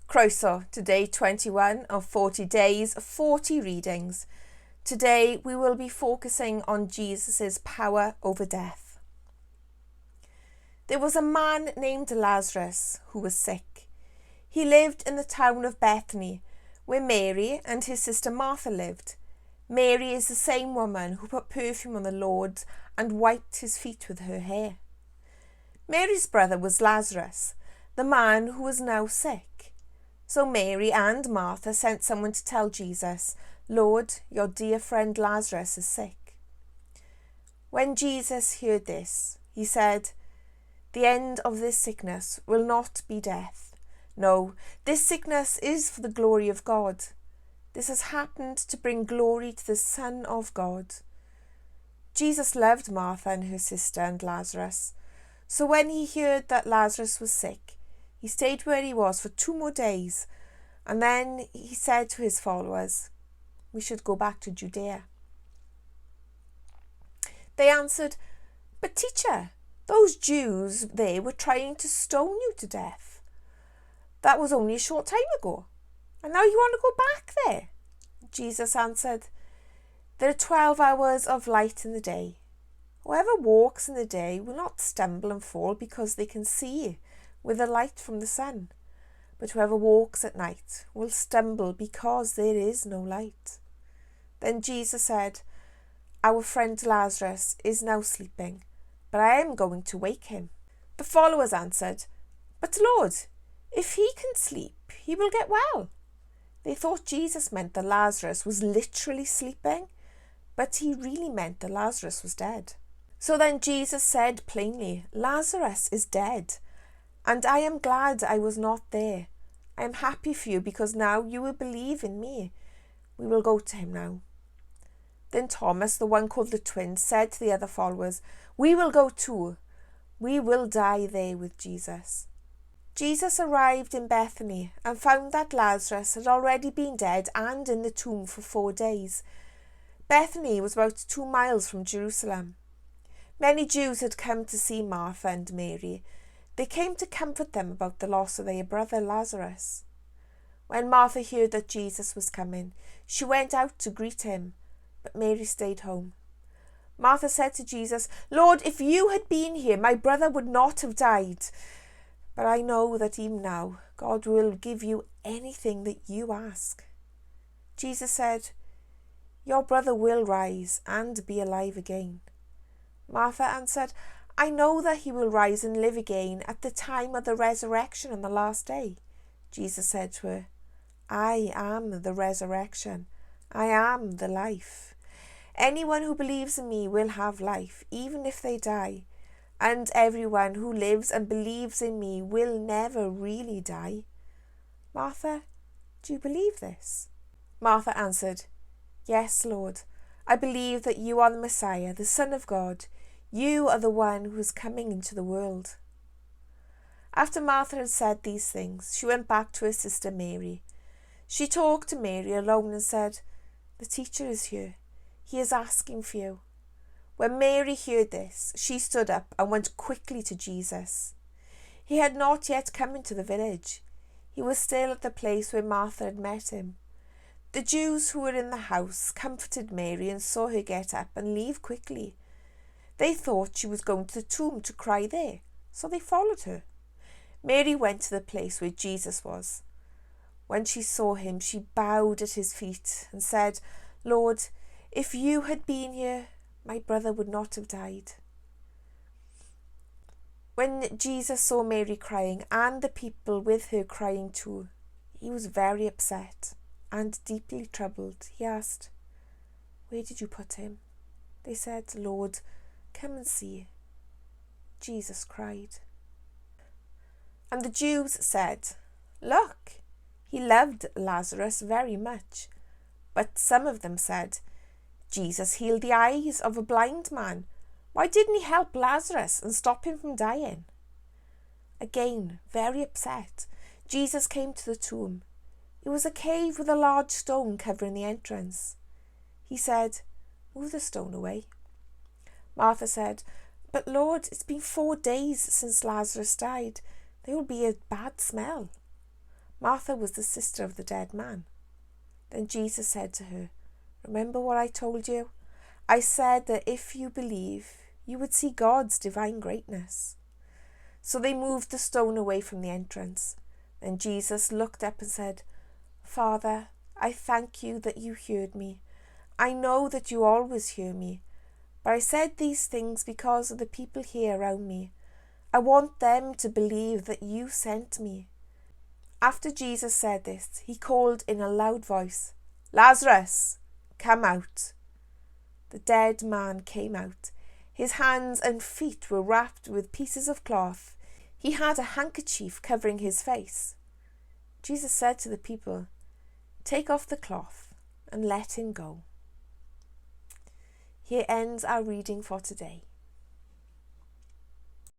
Croeso to day 21 of 40 days, 40 readings. Today we will be focusing on Jesus' power over death. There was a man named Lazarus who was sick. He lived in the town of Bethany, where Mary and his sister Martha lived. Mary is the same woman who put perfume on the Lord and wiped his feet with her hair. Mary's brother was Lazarus, the man who was now sick. So Mary and Martha sent someone to tell Jesus, "Lord, your dear friend Lazarus is sick." When Jesus heard this, he said, "The end of this sickness will not be death. No, this sickness is for the glory of God. This has happened to bring glory to the Son of God." Jesus loved Martha and her sister and Lazarus. So when he heard that Lazarus was sick, he stayed where he was for 2 more days, and then he said to his followers, "We should go back to Judea." They answered, "But teacher, those Jews there were trying to stone you to death. That was only a short time ago, and now you want to go back there?" Jesus answered, "There are 12 hours of light in the day. Whoever walks in the day will not stumble and fall because they can see with the light from the sun. But whoever walks at night will stumble because there is no light." Then Jesus said, "Our friend Lazarus is now sleeping, but I am going to wake him." The followers answered, "But Lord, if he can sleep, he will get well." They thought Jesus meant that Lazarus was literally sleeping, but he really meant that Lazarus was dead. So then Jesus said plainly, "Lazarus is dead, and I am glad I was not there. I am happy for you because now you will believe in me. We will go to him now." Then Thomas, the one called the twin, said to the other followers, "We will go too. We will die there with Jesus." Jesus arrived in Bethany and found that Lazarus had already been dead and in the tomb for 4 days. Bethany was about 2 miles from Jerusalem. Many Jews had come to see Martha and Mary. They came to comfort them about the loss of their brother Lazarus. When Martha heard that Jesus was coming, she went out to greet him, but Mary stayed home. Martha said to Jesus, "Lord, if you had been here, my brother would not have died. But I know that even now, God will give you anything that you ask." Jesus said, "Your brother will rise and be alive again." Martha answered, "I know that he will rise and live again at the time of the resurrection on the last day." Jesus said to her, "I am the resurrection. I am the life. Anyone who believes in me will have life, even if they die. And everyone who lives and believes in me will never really die." "Martha, do you believe this?" Martha answered, "Yes, Lord. I believe that you are the Messiah, the Son of God. You are the one who is coming into the world." After Martha had said these things, she went back to her sister Mary. She talked to Mary alone and said, "The teacher is here. He is asking for you." When Mary heard this, she stood up and went quickly to Jesus. He had not yet come into the village. He was still at the place where Martha had met him. The Jews who were in the house comforted Mary and saw her get up and leave quickly. They thought she was going to the tomb to cry there, so they followed her. Mary went to the place where Jesus was. When she saw him, she bowed at his feet and said, "Lord, if you had been here, my brother would not have died." When Jesus saw Mary crying and the people with her crying too, he was very upset and deeply troubled. He asked, "Where did you put him?" They said, "Lord, come and see." Jesus cried. And the Jews said, "Look, he loved Lazarus very much." But some of them said, "Jesus healed the eyes of a blind man. Why didn't he help Lazarus and stop him from dying?" Again, very upset, Jesus came to the tomb. It was a cave with a large stone covering the entrance. He said, "Move the stone away." Martha said, "But Lord, it's been 4 days since Lazarus died. There will be a bad smell." Martha was the sister of the dead man. Then Jesus said to her, "Remember what I told you? I said that if you believe, you would see God's divine greatness." So they moved the stone away from the entrance. Then Jesus looked up and said, "Father, I thank you that you heard me. I know that you always hear me, but I said these things because of the people here around me. I want them to believe that you sent me." After Jesus said this, he called in a loud voice, "Lazarus, come out." The dead man came out. His hands and feet were wrapped with pieces of cloth. He had a handkerchief covering his face. Jesus said to the people, "Take off the cloth and let him go." Here ends our reading for today.